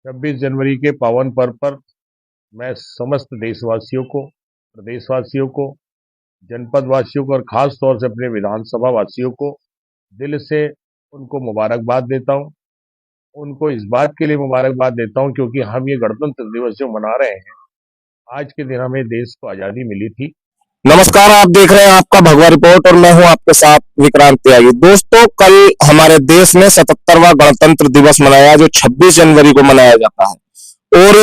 26 जनवरी के पावन पर्व पर मैं समस्त देशवासियों को, प्रदेशवासियों को, जनपद वासियों को और खास तौर से अपने विधानसभा वासियों को दिल से उनको मुबारकबाद देता हूं। उनको इस बात के लिए मुबारकबाद देता हूं क्योंकि हम ये गणतंत्र दिवस जो मना रहे हैं, आज के दिन हमें देश को आजादी मिली थी। नमस्कार, आप देख रहे हैं आपका भगवा रिपोर्ट और मैं हूं आपके साथ विक्रांत त्यागी। दोस्तों, कल हमारे देश में 77वां गणतंत्र दिवस मनाया जो 26 जनवरी को मनाया जाता है। और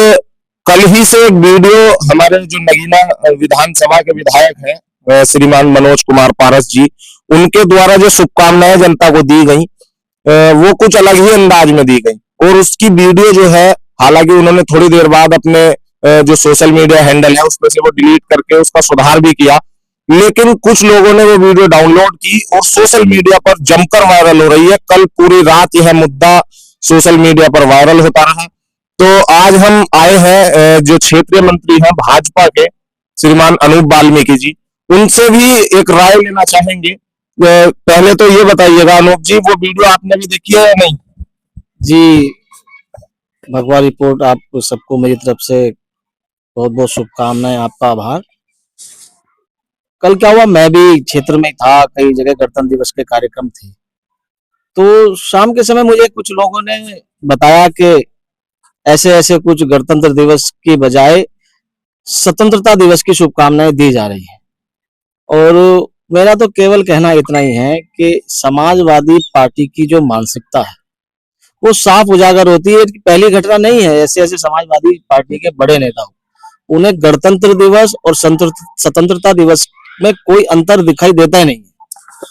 कल ही से एक वीडियो हमारे जो नगीना विधानसभा के विधायक हैं श्रीमान मनोज कुमार पारस जी, उनके द्वारा जो शुभकामनाएं जनता को दी गई वो कुछ अलग ही अंदाज में दी गई। और उसकी वीडियो जो है, हालांकि उन्होंने थोड़ी देर बाद अपने जो सोशल मीडिया हैंडल है उसमें से वो डिलीट करके उसका सुधार भी किया, लेकिन कुछ लोगों ने वो वीडियो डाउनलोड की और सोशल मीडिया पर जमकर वायरल हो रही है। कल पूरी रात यह मुद्दा सोशल मीडिया पर वायरल होता रहा। तो आज हम आए हैं जो क्षेत्रीय मंत्री हैं भाजपा के श्रीमान अनूप वाल्मीकि जी, उनसे भी एक राय लेना चाहेंगे। पहले तो ये बताइएगा अनूप जी, वो वीडियो आपने भी देखी है या नहीं? जी, भगवा रिपोर्ट आप सबको मेरी तरफ से बहुत बहुत शुभकामनाएं, आपका आभार। कल क्या हुआ, मैं भी क्षेत्र में था, कई जगह गणतंत्र दिवस के कार्यक्रम थे। तो शाम के समय मुझे कुछ लोगों ने बताया कि ऐसे ऐसे कुछ गणतंत्र दिवस की बजाय स्वतंत्रता दिवस की शुभकामनाएं दी जा रही है। और मेरा तो केवल कहना इतना ही है कि समाजवादी पार्टी की जो मानसिकता है वो साफ उजागर होती है कि पहली घटना नहीं है। ऐसे ऐसे समाजवादी पार्टी के बड़े नेता उन्हें गणतंत्र दिवस और स्वतंत्रता दिवस में कोई अंतर दिखाई देता ही नहीं।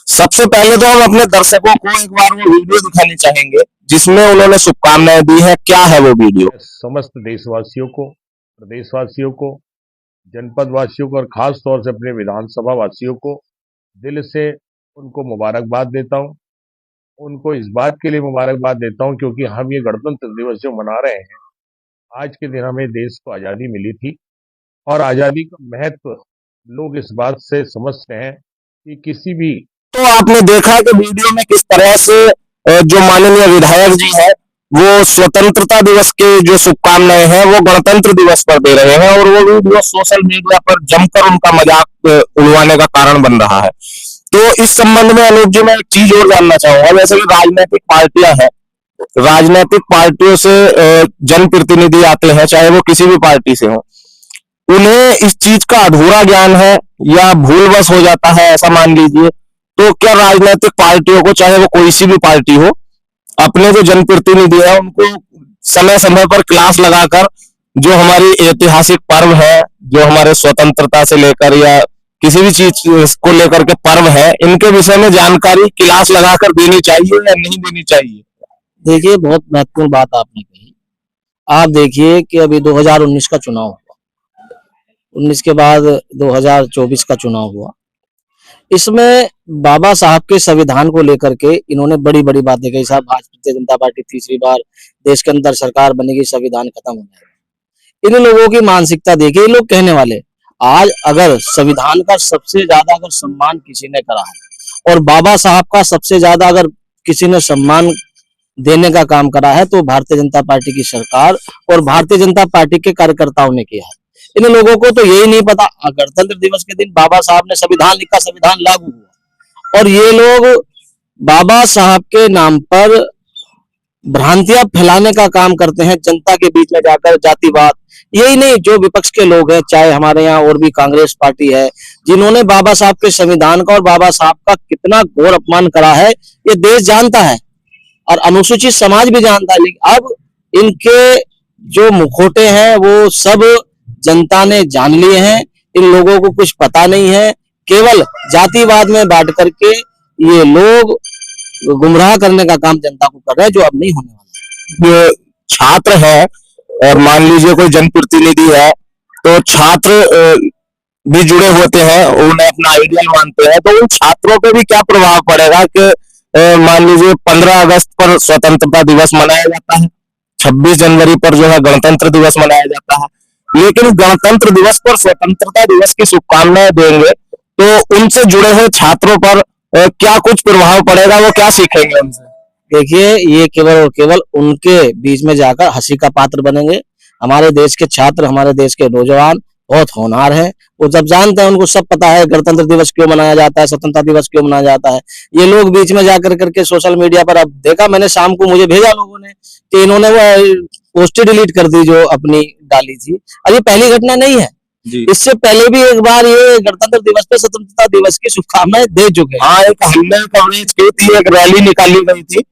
सबसे पहले तो हम अपने दर्शकों को एक बार वो वीडियो दिखानी चाहेंगे जिसमें उन्होंने शुभकामनाएं दी है। क्या है वो वीडियो? समस्त देशवासियों को, प्रदेशवासियों को, जनपद वासियों को और खास तौर से अपने विधानसभा वासियों को दिल से उनको मुबारकबाद देता हूं। उनको इस बात के लिए मुबारकबाद देता हूं क्योंकि हम ये गणतंत्र दिवस जो मना रहे हैं, आज के दिन हमें देश को आजादी मिली थी। और आजादी का महत्व लोग इस बात से समझते हैं कि किसी भी। तो आपने देखा कि वीडियो में किस तरह से जो माननीय विधायक जी हैं वो स्वतंत्रता दिवस के जो शुभकामनाएं हैं वो गणतंत्र दिवस पर दे रहे हैं और वो वीडियो सोशल मीडिया पर जमकर उनका मजाक उड़वाने का कारण बन रहा है। तो इस संबंध में अनूप जी मैं एक चीज और जानना चाहूंगा। जैसे कि राजनीतिक पार्टियां हैं, राजनीतिक पार्टियों से जनप्रतिनिधि आते हैं, चाहे वो किसी भी पार्टी से हो, उन्हें इस चीज का अधूरा ज्ञान है या भूलवश हो जाता है, ऐसा मान लीजिए। तो क्या राजनीतिक पार्टियों को, चाहे वो कोई सी भी पार्टी हो, अपने जो जनप्रतिनिधि है उनको समय समय पर क्लास लगाकर जो हमारी ऐतिहासिक पर्व है, जो हमारे स्वतंत्रता से लेकर या किसी भी चीज को लेकर के पर्व है, इनके विषय में जानकारी क्लास लगाकर देनी चाहिए या नहीं देनी चाहिए? देखिए, बहुत महत्वपूर्ण बात आपने कही। आप देखिए कि अभी 2019 का चुनाव हुआ, 19 के बाद 2024 का चुनाव हुआ। इसमें बाबा साहब के संविधान को लेकर के इन्होंने बड़ी बड़ी बातें कही। साहब, भारतीय जनता पार्टी तीसरी बार देश के अंदर सरकार बनेगी, संविधान खत्म हो जाएगा। इन लोगों की मानसिकता देखिए। ये लोग कहने वाले, आज अगर संविधान का सबसे ज्यादा अगर सम्मान किसी ने करा है और बाबा साहब का सबसे ज्यादा अगर किसी ने सम्मान देने का काम करा है तो भारतीय जनता पार्टी की सरकार और भारतीय जनता पार्टी के कार्यकर्ताओं ने किया है। इन लोगों को तो यही नहीं पता, गणतंत्र दिवस के दिन बाबा साहब ने संविधान लिखा, संविधान लागू हुआ, और ये लोग बाबा साहब के नाम पर भ्रांतियां फैलाने का काम करते हैं जनता के बीच में जाकर। जातिवाद, यही नहीं, जो विपक्ष के लोग हैं, चाहे हमारे यहाँ और भी कांग्रेस पार्टी है, जिन्होंने बाबा साहब के संविधान का और बाबा साहब का कितना घोर अपमान करा है, ये देश जानता है और अनुसूचित समाज भी जानता है। लेकिन अब इनके जो मुखौटे हैं वो सब जनता ने जान लिए हैं। इन लोगों को कुछ पता नहीं है, केवल जातिवाद में बांट करके ये लोग गुमराह करने का काम जनता को कर रहे हैं, जो अब नहीं होने वाला। ये छात्र है और मान लीजिए कोई जनप्रतिनिधि है, तो छात्र भी जुड़े होते हैं, उन्हें अपना आइडियल मानते हैं, तो उन छात्रों पे भी क्या प्रभाव पड़ेगा कि मान लीजिए 15 अगस्त पर स्वतंत्रता दिवस मनाया जाता है, 26 जनवरी पर जो है गणतंत्र दिवस मनाया जाता है, लेकिन गणतंत्र दिवस पर स्वतंत्रता दिवस की शुभकामनाएं देंगे तो उनसे जुड़े हुए छात्रों पर क्या कुछ प्रभाव पड़ेगा? वो क्या सीखेंगे उनसे? देखिए ये केवल और केवल उनके बीच में जाकर हंसी का पात्र बनेंगे। हमारे देश के छात्र, हमारे देश के नौजवान बहुत होनहार हैं। वो जब जानते हैं, उनको सब पता है गणतंत्र दिवस क्यों मनाया जाता है, स्वतंत्रता दिवस क्यों मनाया जाता है। ये लोग बीच में जाकर करके सोशल मीडिया पर, अब देखा मैंने शाम को, मुझे भेजा लोगों ने कि इन्होंने वो पोस्ट डिलीट कर दी जो अपनी डाली थी। अब ये पहली घटना नहीं है, जी। इससे पहले भी एक बार ये गणतंत्र दिवस पे, स्वतंत्रता दिवस की शुभकामनाएं दे चुके हैं। हाँ, एक हमने कवरेज की थी, एक रैली निकाली गई थी,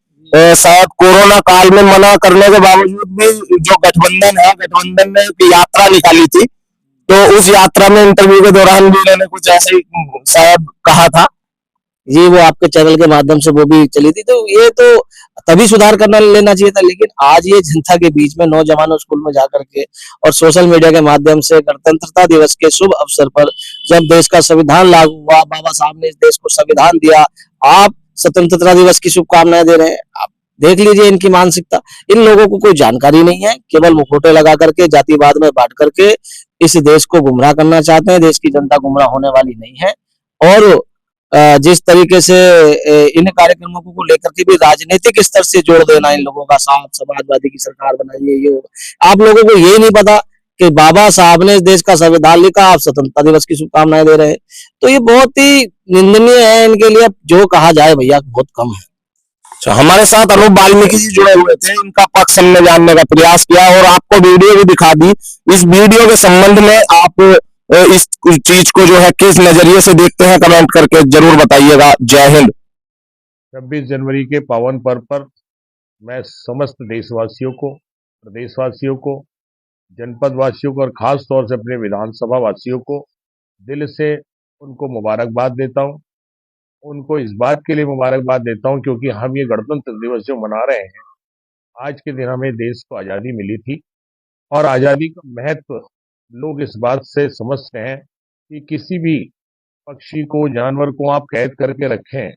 शायद कोरोना काल में मना करने के बावजूद भी जो गठबंधन है, गठबंधन ने एक यात्रा निकाली थी। तो उस यात्रा में इंटरव्यू के दौरान भी उन्होंने कुछ ऐसे ही शायद कहा था। जी, वो आपके चैनल के माध्यम से वो भी चली थी, तो ये तो तभी सुधार करना लेना चाहिए था। लेकिन आज ये जनता के बीच में, नौजवानों स्कूल में जाकर के और सोशल मीडिया के माध्यम से गणतंत्रता दिवस के शुभ अवसर पर, जब देश का संविधान लागू हुआ, बाबा साहब ने इस देश को संविधान दिया, आप स्वतंत्रता दिवस की शुभकामनाएं दे रहे हैं। आप देख लीजिए इनकी मानसिकता। इन लोगों को कोई जानकारी नहीं है, केवल मुखौटे लगा करके, जातिवाद में बांट करके इस देश को गुमराह करना चाहते हैं। देश की जनता गुमराह होने वाली नहीं है। और जिस तरीके से इन कार्यक्रमों को लेकर के भी राजनीतिक स्तर से जोड़ देना इन लोगों का, साथ समाजवादी की सरकार बनाइए, ये होगा। आप लोगों को ये नहीं पता कि बाबा साहब ने इस देश का संविधान लिखा, आप स्वतंत्रता दिवस की शुभकामनाएं दे रहे हैं। तो ये बहुत ही निंदनीय है। इनके लिए जो कहा जाए भैया बहुत कम है। अच्छा, हमारे साथ अनूप वाल्मीकि जी जुड़े हुए थे, इनका पक्ष हमने जानने का प्रयास किया और आपको वीडियो भी दिखा दी। इस वीडियो के संबंध में आप इस चीज को जो है किस नजरिए से देखते हैं, कमेंट करके जरूर बताइएगा। जय हिंद। 26 जनवरी के पावन पर्व पर मैं समस्त देशवासियों को, प्रदेशवासियों को, जनपद वासियों को और खास तौर से अपने विधानसभा वासियों को दिल से उनको मुबारकबाद देता हूं। उनको इस बात के लिए मुबारकबाद देता हूं क्योंकि हम ये गणतंत्र दिवस जो मना रहे हैं, आज के दिन हमें देश को आज़ादी मिली थी और आज़ादी का महत्व लोग इस बात से समझते हैं कि किसी भी पक्षी को, जानवर को आप कैद करके रखें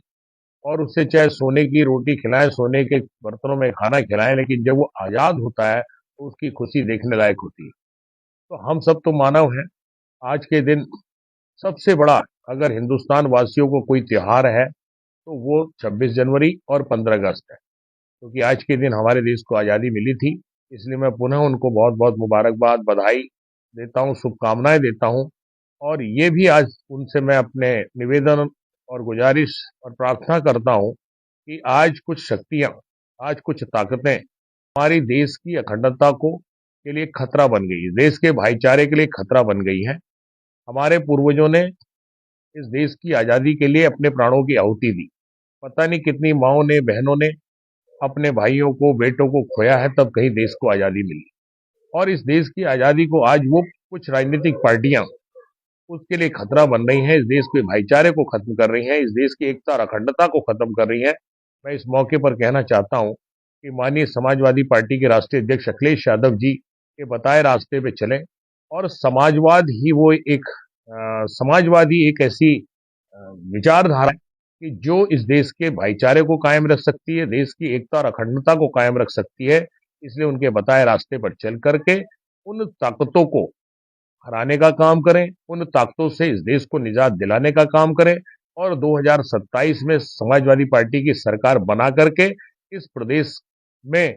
और उससे चाहे सोने की रोटी खिलाएं, सोने के बर्तनों में खाना खिलाएं, लेकिन जब वो आज़ाद होता है तो उसकी खुशी देखने लायक होती है। तो हम सब तो मानव हैं। आज के दिन सबसे बड़ा अगर हिंदुस्तान वासियों को कोई त्योहार है तो वो 26 जनवरी और 15 अगस्त है, क्योंकि आज के दिन हमारे देश को आज़ादी मिली थी। इसलिए मैं पुनः उनको बहुत बहुत मुबारकबाद, बधाई देता हूँ, शुभकामनाएं देता हूँ। और ये भी आज उनसे मैं अपने निवेदन और गुजारिश और प्रार्थना करता हूँ कि आज कुछ शक्तियां, आज कुछ ताकतें हमारी देश की अखंडता को के लिए खतरा बन गई है, देश के भाईचारे के लिए खतरा बन गई है। हमारे पूर्वजों ने इस देश की आज़ादी के लिए अपने प्राणों की आहुति दी। पता नहीं कितनी माँओं ने, बहनों ने अपने भाइयों को, बेटों को खोया है, तब कहीं देश को आज़ादी मिली। और इस देश की आज़ादी को आज वो कुछ राजनीतिक पार्टियां उसके लिए खतरा बन रही हैं, इस देश के भाईचारे को खत्म कर रही हैं, इस देश की एकता और अखंडता को खत्म कर रही हैं। मैं इस मौके पर कहना चाहता हूं कि माननीय समाजवादी पार्टी के राष्ट्रीय अध्यक्ष अखिलेश यादव जी के बताए रास्ते पे चलें और समाजवाद ही वो एक समाजवादी एक ऐसी विचारधारा है कि जो इस देश के भाईचारे को कायम रख सकती है, देश की एकता और अखंडता को कायम रख सकती है। इसलिए उनके बताए रास्ते पर चल करके उन ताकतों को हराने का काम करें, उन ताकतों से इस देश को निजात दिलाने का काम करें और 2027 में समाजवादी पार्टी की सरकार बना करके इस प्रदेश में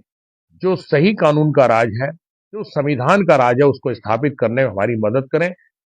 जो सही कानून का राज है, जो संविधान का राज है, उसको स्थापित करने में हमारी मदद करें।